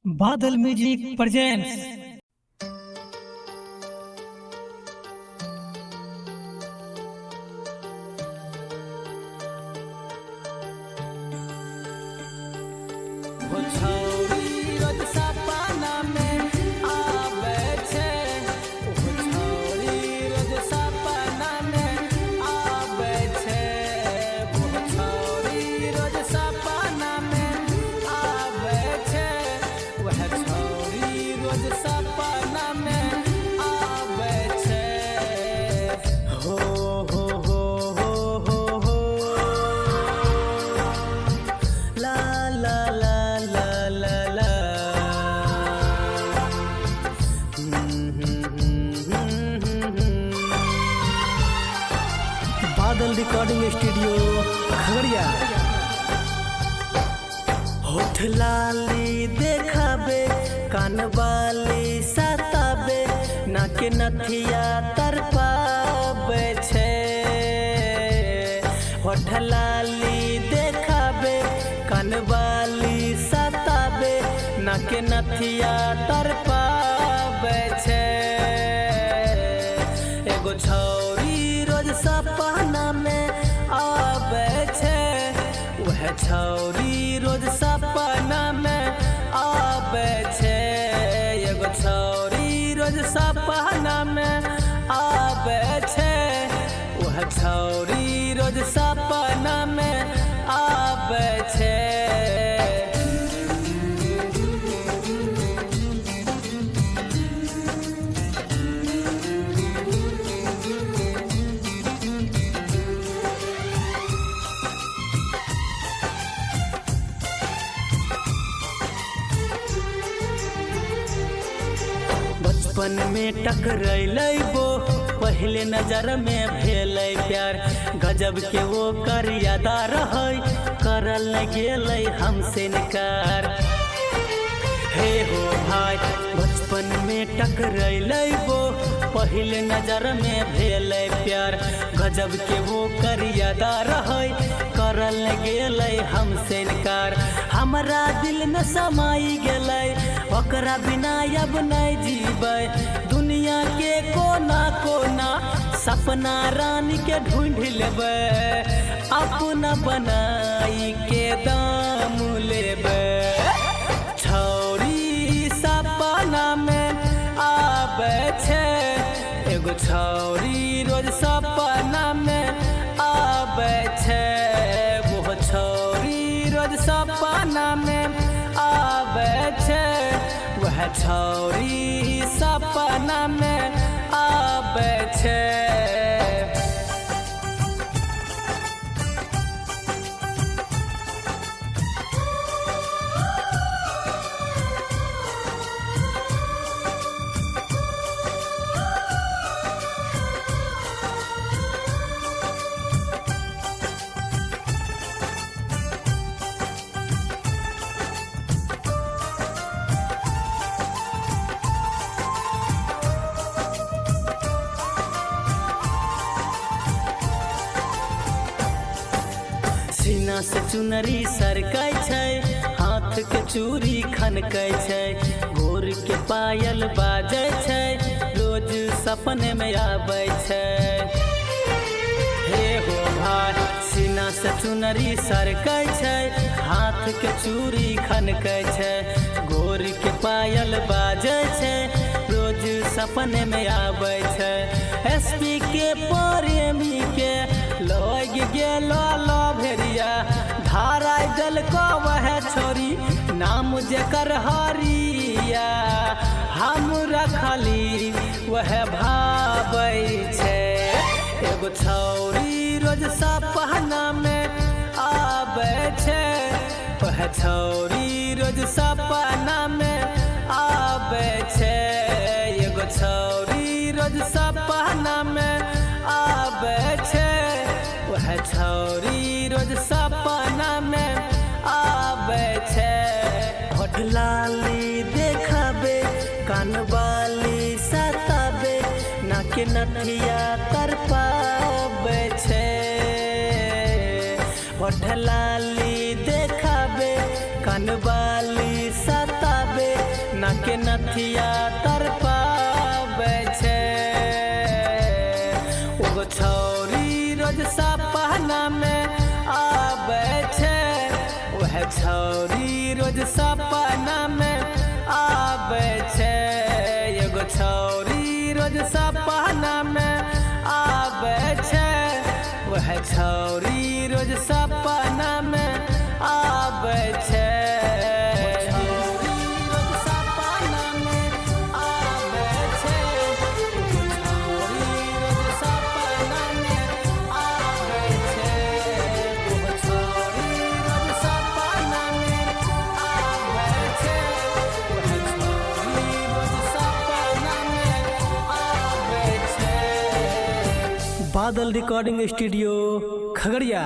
बादल music presents. बादल recording studio Khagaria. होठ लाली देखाबे, कान वाली सताबे, नाके नथिया तरपाबे छे। होठ लाली देखाबे, कान वाली सताबे, नाके नथिया तरपाबे छे। एगो छौरी रोज सपना में आवे छे, वह छौरी रोज सपना में आवे छे। एगो छौरी रोज सपना में आवे छे, वह छौरी रोज सपना में आवे छे। बचपन में टकराइलै वो, पहले नजर में भेलै प्यार। गजब के वो कर यादा रहै, करल न गेलै हमसे इनकार। हे हो भाई, बचपन में टकराइलै वो, पहले नजर में भेलै प्यार। गजब के वो कर यादा रहै, करल न गेलै हमसे इनकार। हमरा दिल में समाई गेलै, ओकरा बिना अब नहीं जीबै। दुनिया के कोना कोना सपना रानी के ढूंढ लेबै, अपना बनाई के दाम लेबै। छौरी सपना में आबै छे, एगो छौरी रोज सपना में आबै छे। वो छौरी रोज सपना में आबै छे, वह छौरी सपना में आबै छे। सीना से चुनरी सरकै छै, हाथ के चूड़ी खनकै छै, गोर के पायल बाजै छै, रोज सपने में आबै छै। हे हो भाई, सीना से चुनरी सरकै छै, हाथ के चूड़ी खनकै छै, गोर के पायल बाजै छै, रोज सपने में आबै छै। एसपी के प्रेमी के लग गेलो भेड़िया, धाराय देलको वह छोरी, नाम जेकर हरिया। हम रखली वह भाबै छे, एगो छौरी रोज सपना में आबै छे, वह छौरी रोज सपना में आबै छे। एगो छौरी रोज सपना में आबै छे, वह छौरी रोज सपना में आबै छे। होठ लाली देखाबे, कान वाली सताबे, नाके नथिया तरपाबे छे। होठ लाली देखाबे, कान वाली सताबे, अखिया तरपाबै छै। एगो छौरी रोज सपना में आबै छै, वह छौरी रोज सपना में आबै छै। एगो छौरी रोज सपना में आबै छै, वह छौरी रोज सपना में आबै छै। बादल रिकॉर्डिंग स्टूडियो खगड़िया।